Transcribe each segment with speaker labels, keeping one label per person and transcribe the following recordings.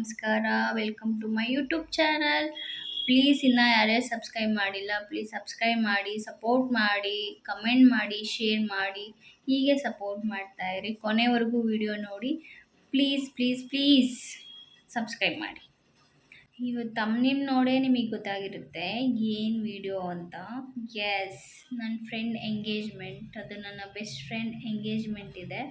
Speaker 1: ನಮಸ್ಕಾರ. Welcome to my YouTube channel. Please ಇನ್ನು ಯಾರ್ಯಾರು ಸಬ್ಸ್ಕ್ರೈಬ್ ಮಾಡಿಲ್ಲ ಪ್ಲೀಸ್ ಸಬ್ಸ್ಕ್ರೈಬ್ ಮಾಡಿ, ಸಪೋರ್ಟ್ ಮಾಡಿ, ಕಮೆಂಟ್ ಮಾಡಿ, ಶೇರ್ ಮಾಡಿ. ಹೀಗೆ ಸಪೋರ್ಟ್ ಮಾಡ್ತಾ ಇರಿ. ಕೊನೆವರೆಗೂ ವಿಡಿಯೋ ನೋಡಿ. ಪ್ಲೀಸ್ ಪ್ಲೀಸ್ ಪ್ಲೀಸ್ ಸಬ್ಸ್ಕ್ರೈಬ್ ಮಾಡಿ. ಇವತ್ತು ತಮ್ನೇಲ್ ನೋಡೇ ನಿಮಗೆ ಗೊತ್ತಾಗಿರುತ್ತೆ ಏನು ವಿಡಿಯೋ ಅಂತ. ಎಸ್, ನನ್ನ ಫ್ರೆಂಡ್ ಎಂಗೇಜ್ಮೆಂಟ್, ಅದು ನನ್ನ ಬೆಸ್ಟ್ ಫ್ರೆಂಡ್ ಎಂಗೇಜ್ಮೆಂಟ್ ಇದೆ.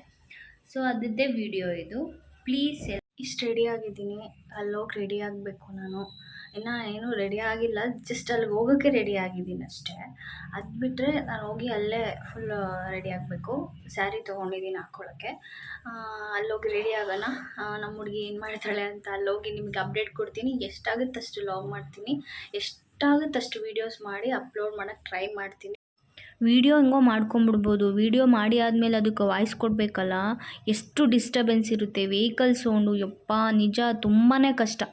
Speaker 1: ಸೊ ಅದದ್ದೇ ವಿಡಿಯೋ ಇದು. ಪ್ಲೀಸ್ ಇಷ್ಟು ರೆಡಿ ಆಗಿದ್ದೀನಿ, ಅಲ್ಲೋಗಿ ರೆಡಿ ಆಗಬೇಕು. ನಾನು ಇನ್ನೂ ಏನೂ ರೆಡಿ ಆಗಿಲ್ಲ, ಜಸ್ಟ್ ಅಲ್ಲಿ ಹೋಗೋಕ್ಕೆ ರೆಡಿ ಆಗಿದ್ದೀನಿ ಅಷ್ಟೇ. ಅದು ಬಿಟ್ಟರೆ ನಾನು ಹೋಗಿ ಅಲ್ಲೇ ಫುಲ್ ರೆಡಿ ಆಗಬೇಕು. ಸ್ಯಾರಿ ತೊಗೊಂಡಿದ್ದೀನಿ ಹಾಕ್ಕೊಳ್ಳೋಕ್ಕೆ. ಅಲ್ಲೋಗಿ ರೆಡಿ ಆಗೋಣ. ನಮ್ಮ ಹುಡುಗಿ ಏನು ಮಾಡ್ತಾಳೆ ಅಂತ ಅಲ್ಲೋಗಿ ನಿಮಗೆ ಅಪ್ಡೇಟ್ ಕೊಡ್ತೀನಿ. ಎಷ್ಟಾಗುತ್ತೆ ಅಷ್ಟು ಲಾಗ್ ಮಾಡ್ತೀನಿ, ಎಷ್ಟಾಗುತ್ತೆ ಅಷ್ಟು ವೀಡಿಯೋಸ್ ಮಾಡಿ ಅಪ್ಲೋಡ್ ಮಾಡೋಕ್ಕೆ ಟ್ರೈ ಮಾಡ್ತೀನಿ. ವಿಡಿಯೋ ಹೆಂಗೋ ಮಾಡ್ಕೊಂಬಿಡ್ಬೋದು. ವಿಡಿಯೋ ಮಾಡಿ ಆದಮೇಲೆ ಅದಕ್ಕೆ ವಾಯ್ಸ್ ಕೊಡಬೇಕಲ್ಲ, ಎಷ್ಟು ಡಿಸ್ಟರ್ಬೆನ್ಸ್ ಇರುತ್ತೆ. ವೆಹಿಕಲ್ ಸೌಂಡು, ಯಪ್ಪ ನಿಜ ತುಂಬಾ ಕಷ್ಟ.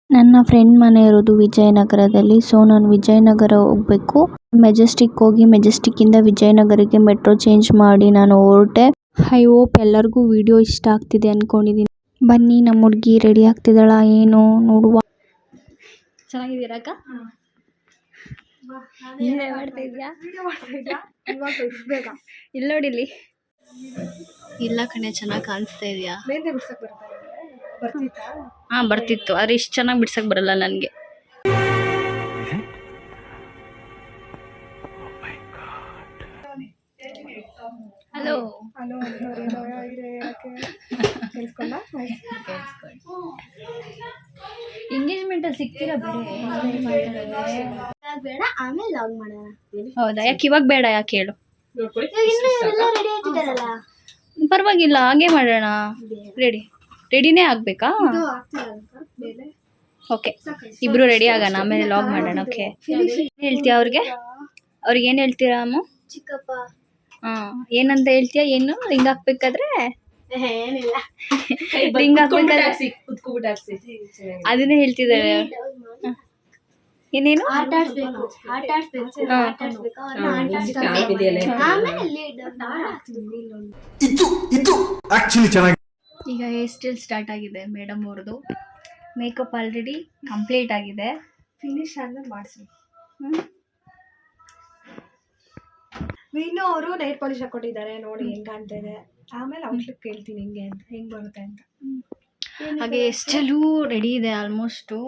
Speaker 1: ನನ್ನ ಫ್ರೆಂಡ್ ಮನೆ ಇರೋದು ವಿಜಯನಗರದಲ್ಲಿ. ಸೊ ನಾನು ವಿಜಯನಗರ ಹೋಗಬೇಕು. ಮೆಜೆಸ್ಟಿಕ್ ಹೋಗಿ ಮೆಜೆಸ್ಟಿಕ್ಕಿಂದ ವಿಜಯನಗರಕ್ಕೆ ಮೆಟ್ರೋ ಚೇಂಜ್ ಮಾಡಿ ನಾನು ಹೊರಟೆ. ಐ ಹೋಪ್ ಎಲ್ಲರಿಗೂ ವಿಡಿಯೋ ಇಷ್ಟ ಆಗ್ತಿದೆ ಅಂದ್ಕೊಂಡಿದ್ದೀನಿ. ಬನ್ನಿ, ನಮ್ಮ ಹುಡುಗಿ ರೆಡಿ ಆಗ್ತಿದ್ದಾಳ ಏನು ನೋಡುವ. ಚೆನ್ನಾಗಿದ್ದೀರಕ್ಕ? ಏನೇ ಮಾಡ್ತಾ ಇದೆಯಾ? ಇಲ್ಲ ನೋಡಿಲಿ. ಇಲ್ಲ ಕಣೆ, ಚೆನ್ನಾಗಿ ಕಾಣಿಸ್ತಾ ಇದೆಯಾ? ಹಾಂ ಬರ್ತಿತ್ತು, ಆದರೆ ಇಷ್ಟು ಚೆನ್ನಾಗಿ ಬಿಡ್ಸಕ್ಕೆ ಬರಲ್ಲ ನನಗೆ. ಹಲೋ ಎಂಗೇಜ್ಮೆಂಟಲ್ಲಿ ಸಿಗ್ತೀರಾ? ಬೇಡ, ಆಮೇಲೆ ಲಾಗ್ ಮಾಡೋಣ. ಹೌದಾ? ಯಾಕೆ ಇವಾಗ ಬೇಡ? ಯಾಕೆ ಹೇಳು. ಪರವಾಗಿಲ್ಲ, ಹಾಗೆ ಮಾಡೋಣ. ರೆಡಿನೇ ಆಗಬೇಕಾ? ಓಕೆ, ಇಬ್ರು ರೆಡಿ ಆಗೋಣ, ಆಮೇಲೆ ಲಾಗ್ ಮಾಡೋಣ. ಓಕೆ, ಹೇಳ್ತೀಯಾ ಅವ್ರಿಗೆ ಏನು ಹೇಳ್ತೀರಾ ಅಮ್ಮ? ಚಿಕ್ಕಪ್ಪ. ಹಾಂ, ಏನಂತ ಹೇಳ್ತೀಯಾ? ಏನು ರಿಂಗ್ ಹಾಕ್ಬೇಕಾದ್ರೆ? ರಿಂಗ್ ಹಾಕ್ಬೇಕಾದ್ರೆ ಅದನ್ನೇ ಹೇಳ್ತಿದ್ದಾಳೆ. ಏನೇನು ಈಗ ಹೇರ್ ಸ್ಟೈಲ್ ಸ್ಟಾರ್ಟ್ ಆಗಿದೆ ಮೇಡಮ್ ಅವ್ರದ್ದು. ಮೇಕಪ್ ಆಲ್ರೆಡಿ ಕಂಪ್ಲೀಟ್ ಆಗಿದೆ. ಫಿನಿಶ್ ಆದ್ಮೇಲೆ ಮಾಡಿಸಿ.
Speaker 2: ವೀನು ಅವರು ನೈಟ್ ಪಾಲಿಶ್ ಹಾಕೊಂಡಿದ್ದಾರೆ, ನೋಡಿ ಹೆಂಗ್ ಕಾಣ್ತಾ ಇದೆ. ಆಮೇಲೆ ಔಟ್ಲುಕ್ ಕೇಳ್ತೀನಿ ಹೆಂಗೆ ಅಂತ, ಹೆಂಗ್ ಬರುತ್ತೆ ಅಂತ.
Speaker 1: ಹಾಗೆ ಎಷ್ಟೆಲ್ಲೂ ರೆಡಿ ಇದೆ ಆಲ್ಮೋಸ್ಟು.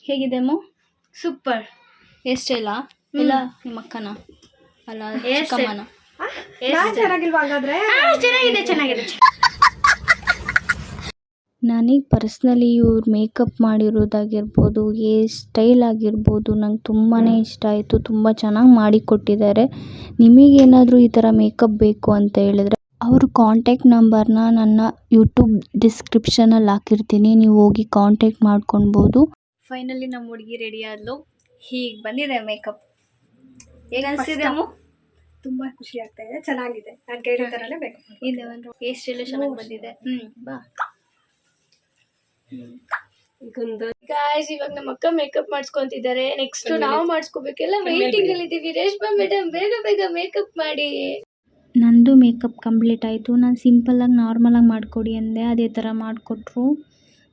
Speaker 1: ಹೇಗಿದೆ ಅಮ್ಮ? ಸೂಪರ್. ಹೇರ್ ಸ್ಟೈಲಾ? ಇಲ್ಲ ನಿಮ್ಮ ಅಕ್ಕನ? ಅಲ್ಲ ಚಿಕ್ಕಮ್ಮನ?
Speaker 2: ಚೆನ್ನಾಗಿಲ್ವಾ? ಹಾಗಾದ್ರೆ
Speaker 1: ಚೆನ್ನಾಗಿದೆ. ನನಗೆ ಪರ್ಸ್ನಲಿ ಇವ್ರು ಮೇಕಪ್ ಮಾಡಿರೋದಾಗಿರ್ಬೋದು, ಹೇರ್ ಸ್ಟೈಲ್ ಆಗಿರ್ಬೋದು, ನಂಗೆ ತುಂಬಾ ಇಷ್ಟ ಆಯಿತು. ತುಂಬ ಚೆನ್ನಾಗಿ ಮಾಡಿಕೊಟ್ಟಿದ್ದಾರೆ. ನಿಮಗೇನಾದರೂ ಈ ಥರ ಮೇಕಪ್ ಬೇಕು ಅಂತ ಹೇಳಿದ್ರೆ ಅವ್ರ ಕಾಂಟ್ಯಾಕ್ಟ್ ನಂಬರ್ನ ನನ್ನ ಯೂಟ್ಯೂಬ್ ಡಿಸ್ಕ್ರಿಪ್ಷನಲ್ಲಿ ಹಾಕಿರ್ತೀನಿ, ನೀವು ಹೋಗಿ ಕಾಂಟ್ಯಾಕ್ಟ್ ಮಾಡ್ಕೊಳ್ಬೋದು. ಫೈನಲಿ ನಮ್ಮ ಹುಡುಗಿ ರೆಡಿ ಆದ್ಲು. ಹೀಗೆ ಬಂದಿದೆ ಮೇಕಪ್. ಹೇಗೆ ಅನಿಸ್ತಿದೆ ಅಮ್ಮ?
Speaker 2: ತುಂಬಾ ಖುಷಿ ಆಗ್ತಾ ಇದೆ, ಚೆನ್ನಾಗಿದೆ. ನಾನು ಕೇಳಿದ ಥರನೇ ಬೇಕು.
Speaker 1: ಇದೆ ಒಂದು ಹೇರ್ ಸ್ಟೈಲ್ ಚೆನ್ನಾಗಿ ಬಂದಿದೆ. ಬಾ ಗಾಯ್ಸ್, ಇವಾಗ ನಮ್ಮ ಅಕ್ಕ ಮೇಕಪ್ ಮಾಡಿಸ್ಕೊಂತಿದ್ದಾರೆ. ನೆಕ್ಸ್ಟ್ ನಾವು ಮಾಡಿಸ್ಕೋಬೇಕೆಲ್ಲ ವೈಟಿಂಗ್ ಅಲ್ಲಿ ಇದ್ದೀವಿ. ರೇಷ್ಮಾ ಮೇಡಮ್ ಬೇಗ ಬೇಗ ಮೇಕಪ್ ಮಾಡಿ. ನಂದು ಮೇಕಪ್ ಕಂಪ್ಲೀಟ್ ಆಯಿತು. ನಾನು ಸಿಂಪಲ್ಲಾಗಿ ನಾರ್ಮಲಾಗಿ ಮಾಡಿಕೊಡಿ ಅಂದೆ, ಅದೇ ಥರ ಮಾಡಿಕೊಟ್ರು.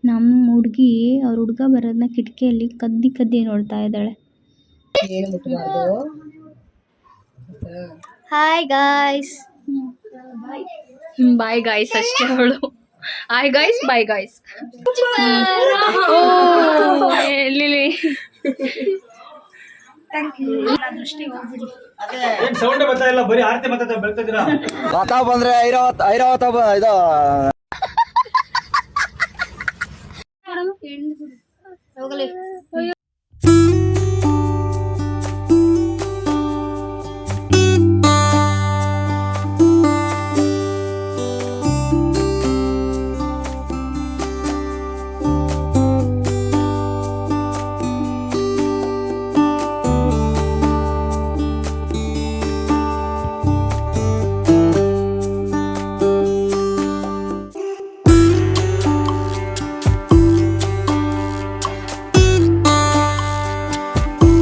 Speaker 1: ನಮ್ಮ ಹುಡುಗಿ ಅವ್ರ ಹುಡುಗ ಬರೋದನ್ನ ಕಿಟಕಿಯಲ್ಲಿ ಕದ್ದಿ ನೋಡ್ತಾ ಇದ್ದಾಳೆ. Hi guys. ಬಾಯ್ ಗಾಯ್ಸ್ ಅಷ್ಟೇ ಅವಳು. Hi guys, bye guys. ಎಲ್ಲಿ
Speaker 3: ಸೌಂಡ್ ಬರ್ತಾ ಇಲ್ಲ, ಬರೀ ಆರತಿ ಮಾತಾಡ್ತಾ ಬೆಳ್ತಿದ್ದೀರಾ. ಬಂದ್ರೆ ಐರಾವತ ಇದು
Speaker 1: ಹೋಗಲಿ.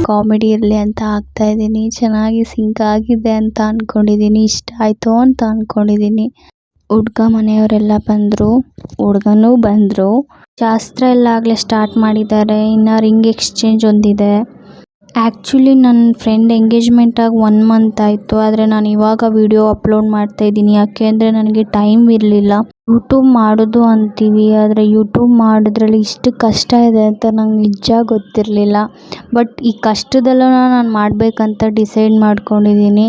Speaker 1: ಕಾಮಿಡಿ ಇರಲಿ ಅಂತ ಹಾಕ್ತಾ ಇದ್ದೀನಿ. ಚೆನ್ನಾಗಿ ಸಿಂಕ್ ಆಗಿದೆ ಅಂತ ಅಂದ್ಕೊಂಡಿದ್ದೀನಿ. ಇಷ್ಟ ಆಯಿತು ಅಂತ ಅಂದ್ಕೊಂಡಿದ್ದೀನಿ. ಹುಡ್ಗ ಮನೆಯವರೆಲ್ಲ ಬಂದರು, ಹುಡ್ಗನೂ ಬಂದರು. ಶಾಸ್ತ್ರ ಎಲ್ಲ ಆಗಲೇ ಸ್ಟಾರ್ಟ್ ಮಾಡಿದ್ದಾರೆ. ಇನ್ನು ರಿಂಗ್ ಎಕ್ಸ್ಚೇಂಜ್ ಒಂದಿದೆ. ಆ್ಯಕ್ಚುಲಿ ನನ್ನ ಫ್ರೆಂಡ್ ಎಂಗೇಜ್ಮೆಂಟ್ ಆಗಿ 1 ಮಂತ್ ಆಯಿತು. ಆದರೆ ನಾನು ಇವಾಗ ವಿಡಿಯೋ ಅಪ್ಲೋಡ್ ಮಾಡ್ತಾ ಇದ್ದೀನಿ. ಯಾಕೆ ಅಂದರೆ ನನಗೆ ಟೈಮ್ ಇರಲಿಲ್ಲ. ಯೂಟ್ಯೂಬ್ ಮಾಡೋದು ಅಂತೀವಿ, ಆದರೆ ಯೂಟ್ಯೂಬ್ ಮಾಡೋದ್ರಲ್ಲಿ ಇಷ್ಟು ಕಷ್ಟ ಇದೆ ಅಂತ ನಂಗೆ ನಿಜ ಗೊತ್ತಿರಲಿಲ್ಲ. ಬಟ್ ಈ ಕಷ್ಟದಲ್ಲೂ ನಾನು ಮಾಡಬೇಕಂತ ಡಿಸೈಡ್ ಮಾಡ್ಕೊಂಡಿದ್ದೀನಿ.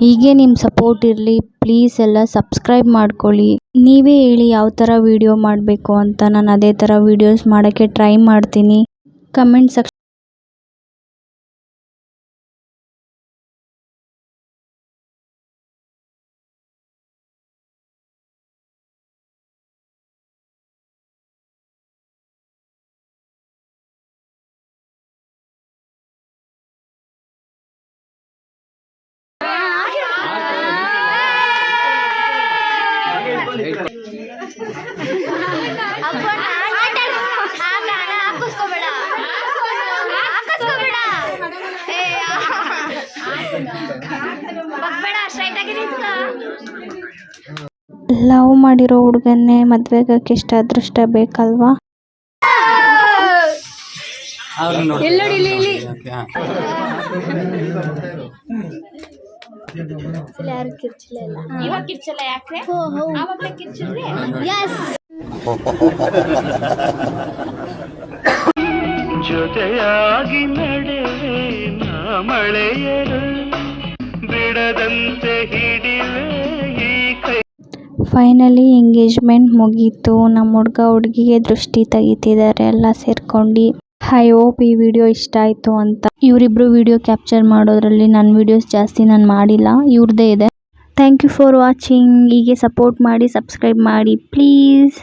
Speaker 1: ಹೀಗೆ ನಿಮ್ಮ ಸಪೋರ್ಟ್ ಇರಲಿ. ಪ್ಲೀಸ್ ಎಲ್ಲ ಸಬ್ಸ್ಕ್ರೈಬ್ ಮಾಡ್ಕೊಳ್ಳಿ. ನೀವೇ ಹೇಳಿ ಯಾವ ಥರ ವಿಡಿಯೋ ಮಾಡಬೇಕು ಅಂತ. ನಾನು ಅದೇ ಥರ ವೀಡಿಯೋಸ್ ಮಾಡೋಕ್ಕೆ ಟ್ರೈ ಮಾಡ್ತೀನಿ. ಕಮೆಂಟ್ ಸೆಕ್ಷನ್ ಲವ್ ಮಾಡಿರೋ ಹುಡುಗನ್ನೇ ಮದುವೆಗಕ್ಕೆ ಎಷ್ಟು ಅದೃಷ್ಟ ಬೇಕಲ್ವಾ? ಯಾರು ಕಿರ್ಚಲೇ ಇಲ್ಲ. ಇವಾಗ ಕಿರ್ಚಲ್ಲ ಯಾಕೆ? ಆವಾಗಲೇ ಕಿರ್ಚಿದ್ರಿ. ಯಸ್.
Speaker 4: ಜೊತೆಯಾಗಿ ನಡೆವೆ ನಾ ಮಳೆಯರು ಬಿಡದಂತೆ ಹಿಡಿವೆ ಈ ಕೈ.
Speaker 1: ಫೈನಲಿ ಎಂಗೇಜ್ಮೆಂಟ್ ಮುಗೀತು. ನಮ್ಮ ಹುಡುಗ ಹುಡುಗಿಗೆ ದೃಷ್ಟಿ ತೆಗಿತಿದ್ದಾರೆ ಎಲ್ಲ ಸೇರ್ಕೊಂಡು. ಐ ಹೋಪ್ ಈ ವಿಡಿಯೋ ಇಷ್ಟ ಆಯಿತು ಅಂತ. ಇವರಿಬ್ಬರು ವಿಡಿಯೋ ಕ್ಯಾಪ್ಚರ್ ಮಾಡೋದ್ರಲ್ಲಿ ನನ್ನ ವಿಡಿಯೋಸ್ ಜಾಸ್ತಿ ನಾನು ಮಾಡಿಲ್ಲ, ಇವ್ರದ್ದೇ ಇದೆ. Thank you for watching. ಹೀಗೆ ಸಪೋರ್ಟ್ ಮಾಡಿ, ಸಬ್ಸ್ಕ್ರೈಬ್ ಮಾಡಿ ಪ್ಲೀಸ್.